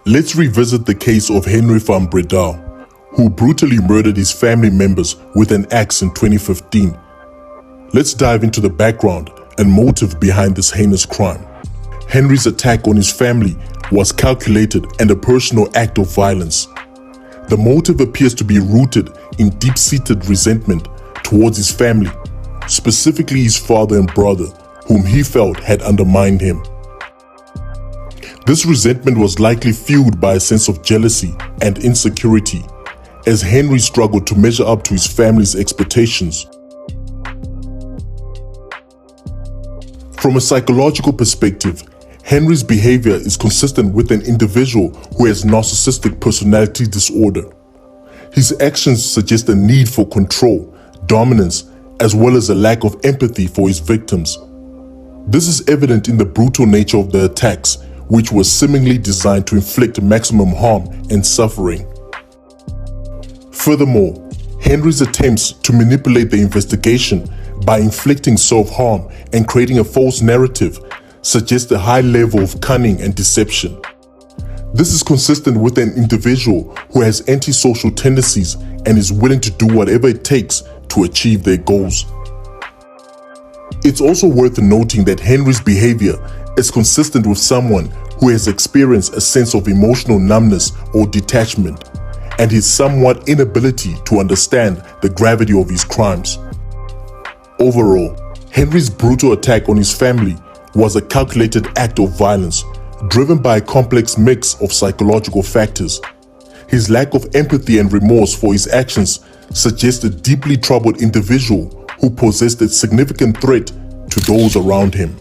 Let's revisit the case of Henri Van Breda, who brutally murdered his family members with an axe in 2015. Let's dive into the background and motive behind this heinous crime. Henri's attack on his family was calculated and a personal act of violence. The motive appears to be rooted in deep-seated resentment towards his family, specifically his father and brother, whom he felt had undermined him. This resentment was likely fueled by a sense of jealousy and insecurity, as Henri struggled to measure up to his family's expectations. From a psychological perspective, Henri's behavior is consistent with an individual who has narcissistic personality disorder. His actions suggest a need for control, dominance, as well as a lack of empathy for his victims. This is evident in the brutal nature of the attacks, which were seemingly designed to inflict maximum harm and suffering. Furthermore, Henri's attempts to manipulate the investigation by inflicting self-harm and creating a false narrative suggest a high level of cunning and deception. This is consistent with an individual who has antisocial tendencies and is willing to do whatever it takes to achieve their goals. It's also worth noting that Henri's behavior is consistent with someone who has experienced a sense of emotional numbness or detachment, and his somewhat inability to understand the gravity of his crimes. Overall, Henri's brutal attack on his family was a calculated act of violence, driven by a complex mix of psychological factors. His lack of empathy and remorse for his actions suggests a deeply troubled individual who possessed a significant threat to those around him.